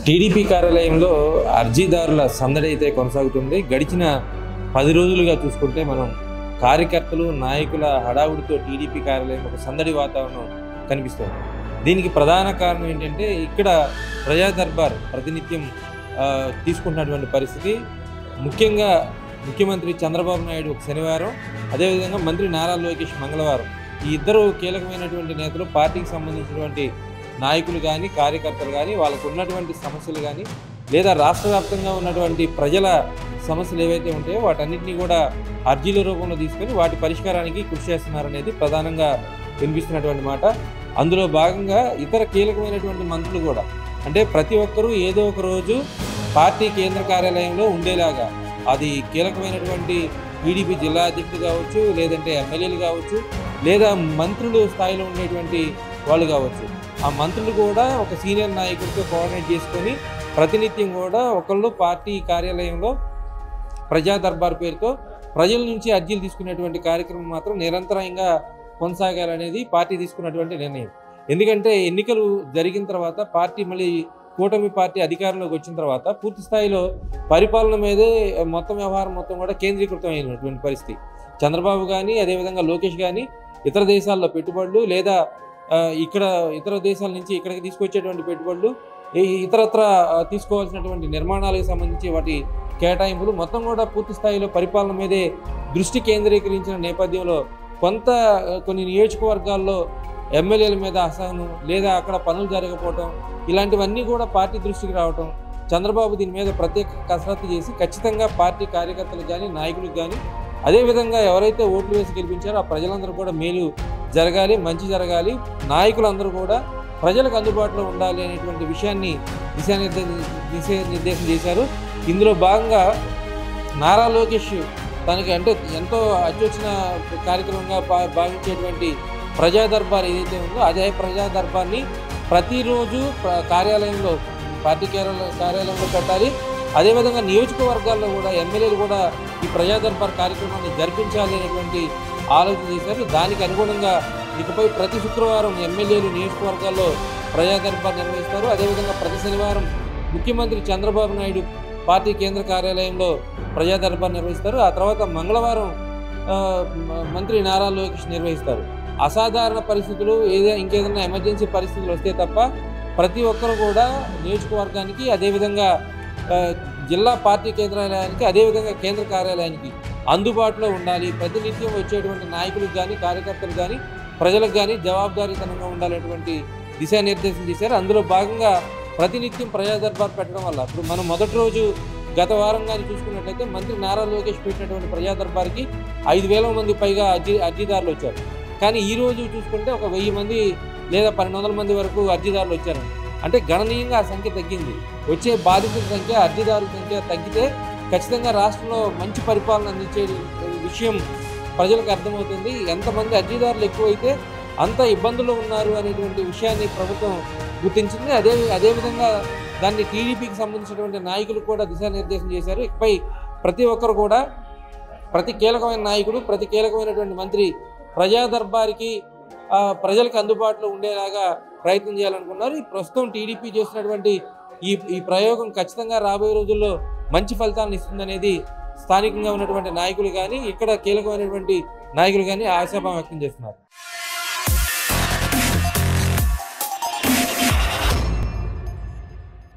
TDP కార్యాలయంలో అర్జీదారుల సందడి అయితే కొనసాగుతుంది. గడిచిన 10 రోజులుగా చూసుకుంటే మనం కార్యకర్తలు, నాయకుల హడావుడితో టీడీపీ కార్యాలయం ఒక సందడి వాతావరణం కనిపిస్తుంది. దీనికి ప్రధాన కారణం ఏంటంటే ఇక్కడ ప్రజా దర్బార్ ప్రతినిత్యం తీసుకుంటున్నటువంటి పరిస్థితి. ముఖ్యంగా ముఖ్యమంత్రి చంద్రబాబు నాయుడు ఒక శనివారం, అదేవిధంగా మంత్రి నారా లోకేష్ మంగళవారం, ఈ ఇద్దరు కీలకమైనటువంటి నేతలు పార్టీకి సంబంధించినటువంటి నాయకులు కానీ, కార్యకర్తలు కానీ, వాళ్ళకు ఉన్నటువంటి సమస్యలు కానీ, లేదా రాష్ట్ర వ్యాప్తంగా ఉన్నటువంటి ప్రజల సమస్యలు ఏవైతే ఉంటాయో వాటన్నిటినీ కూడా అర్జీల రూపంలో తీసుకొని వాటి పరిష్కారానికి కృషి చేస్తున్నారనేది ప్రధానంగా వినిపిస్తున్నటువంటి మాట. అందులో భాగంగా ఇతర కీలకమైనటువంటి మంత్రులు కూడా, అంటే ప్రతి ఒక్కరూ ఏదో ఒక రోజు పార్టీ కేంద్ర కార్యాలయంలో ఉండేలాగా, అది కీలకమైనటువంటి టీడీపీ జిల్లా అధ్యక్షుడు కావచ్చు, లేదంటే ఎమ్మెల్యేలు కావచ్చు, లేదా మంత్రులు స్థాయిలో ఉండేటువంటి వాళ్ళు కావచ్చు, ఆ మంత్రులు కూడా ఒక సీనియర్ నాయకుడితో కోఆర్డినేట్ చేసుకొని ప్రతినిత్యం కూడా ఒకళ్ళు పార్టీ కార్యాలయంలో ప్రజా దర్బార్ పేరుతో ప్రజల నుంచి అర్జీలు తీసుకునేటువంటి కార్యక్రమం మాత్రం నిరంతరంగా కొనసాగాలనేది పార్టీ తీసుకున్నటువంటి నిర్ణయం. ఎందుకంటే ఎన్నికలు జరిగిన తర్వాత పార్టీ మళ్ళీ కూటమి పార్టీ అధికారంలోకి వచ్చిన తర్వాత పూర్తి స్థాయిలో పరిపాలన మీదే మొత్తం వ్యవహారం మొత్తం కూడా కేంద్రీకృతం అయినటువంటి పరిస్థితి. చంద్రబాబు కానీ, అదేవిధంగా లోకేష్ కానీ ఇతర దేశాల్లో పెట్టుబడులు, లేదా ఇక్కడ ఇతర దేశాల నుంచి ఇక్కడికి తీసుకొచ్చేటువంటి పెట్టుబడులు, ఇతరత్ర తీసుకోవాల్సినటువంటి నిర్మాణాలకు సంబంధించి వాటి కేటాయింపులు మొత్తం కూడా పూర్తి స్థాయిలో పరిపాలన మీదే దృష్టి కేంద్రీకరించిన నేపథ్యంలో కొన్ని నియోజకవర్గాల్లో ఎమ్మెల్యేల మీద అసహనం, లేదా అక్కడ పనులు జరగకపోవటం, ఇలాంటివన్నీ కూడా పార్టీ దృష్టికి రావటం, చంద్రబాబు దీని మీద ప్రత్యేక కసరత్తు చేసి ఖచ్చితంగా పార్టీ కార్యకర్తలకు కానీ, నాయకులకు కానీ, అదేవిధంగా ఎవరైతే ఓట్లు వేసి గెలిపించారో ఆ ప్రజలందరూ కూడా మేలు జరగాలి, మంచి జరగాలి, నాయకులందరూ కూడా ప్రజలకు అందుబాటులో ఉండాలి అనేటువంటి విషయాన్ని దిశానిర్దేశం చేశారు. ఇందులో భాగంగా నారా లోకేష్ తనకి అంటే ఎంతో అత్యొచ్చిన కార్యక్రమంగా భావించేటువంటి ప్రజా దర్బార్ ఏదైతే ఉందో అదే ప్రజా దర్బార్ని ప్రతిరోజు కార్యాలయంలో, పార్టీ కార్యాలయంలో పెట్టాలి. అదేవిధంగా నియోజకవర్గాల్లో కూడా ఎమ్మెల్యేలు కూడా ఈ ప్రజా దర్బార్ కార్యక్రమాన్ని జరిపించాలి అనేటువంటి ఆలోచన చేశారు. దానికి అనుగుణంగా ఇకపై ప్రతి శుక్రవారం ఎమ్మెల్యేలు నియోజకవర్గాల్లో ప్రజా దర్బార్ నిర్వహిస్తారు. అదేవిధంగా ప్రతి శనివారం ముఖ్యమంత్రి చంద్రబాబు నాయుడు పార్టీ కేంద్ర కార్యాలయంలో ప్రజా దర్బార్ నిర్వహిస్తారు. ఆ తర్వాత మంగళవారం మంత్రి నారా లోకేష్ నిర్వహిస్తారు. అసాధారణ పరిస్థితులు, ఇంకేదైనా ఎమర్జెన్సీ పరిస్థితులు వస్తే తప్ప ప్రతి ఒక్కరు కూడా నియోజకవర్గానికి, అదేవిధంగా జిల్లా పార్టీ కేంద్రాలయానికి, అదేవిధంగా కేంద్ర కార్యాలయానికి అందుబాటులో ఉండాలి. ప్రతినిత్యం వచ్చేటువంటి నాయకులకు కానీ, కార్యకర్తలు కానీ, ప్రజలకు కానీ జవాబుదారీతనంగా ఉండాలనేటువంటి దిశానిర్దేశం చేశారు. అందులో భాగంగా ప్రతినిత్యం ప్రజా దర్బార్ పెట్టడం వల్ల ఇప్పుడు మనం మొదటి రోజు గత వారం కానీ చూసుకున్నట్లయితే మంత్రి నారా లోకేష్ పెట్టినటువంటి ప్రజా దర్బార్కి 5,000 మంది పైగా అర్జీదారులు వచ్చారు. కానీ ఈ రోజు చూసుకుంటే ఒక 1000 మంది లేదా 1200 మంది వరకు అర్జీదారులు వచ్చారు. అంటే గణనీయంగా ఆ సంఖ్య తగ్గింది. వచ్చే బాధితుల సంఖ్య, అర్జీదారుల సంఖ్య తగ్గితే ఖచ్చితంగా రాష్ట్రంలో మంచి పరిపాలన అందించే విషయం ప్రజలకు అర్థమవుతుంది. ఎంతమంది అర్జీదారులు ఎక్కువైతే అంత ఇబ్బందులు ఉన్నారు అనేటువంటి విషయాన్ని ప్రభుత్వం గుర్తించింది. అదేవిధంగా దాన్ని టీడీపీకి సంబంధించినటువంటి నాయకులు కూడా దిశానిర్దేశం చేశారు. ఇకపై ప్రతి ఒక్కరు కూడా, ప్రతి కీలకమైన నాయకుడు, ప్రతి కీలకమైనటువంటి మంత్రి ప్రజా దర్బార్కి ప్రజలకు అందుబాటులో ఉండేలాగా ప్రయత్నం చేయాలనుకున్నారు. ఈ ప్రస్తుతం టీడీపీ చేస్తున్నటువంటి ఈ ప్రయోగం ఖచ్చితంగా రాబోయే రోజుల్లో మంచి ఫలితాలను ఇస్తుందనేది స్థానికంగా ఉన్నటువంటి నాయకులు కానీ, ఇక్కడ కీలకమైనటువంటి నాయకులు కానీ ఆశాభావం వ్యక్తం చేస్తున్నారు.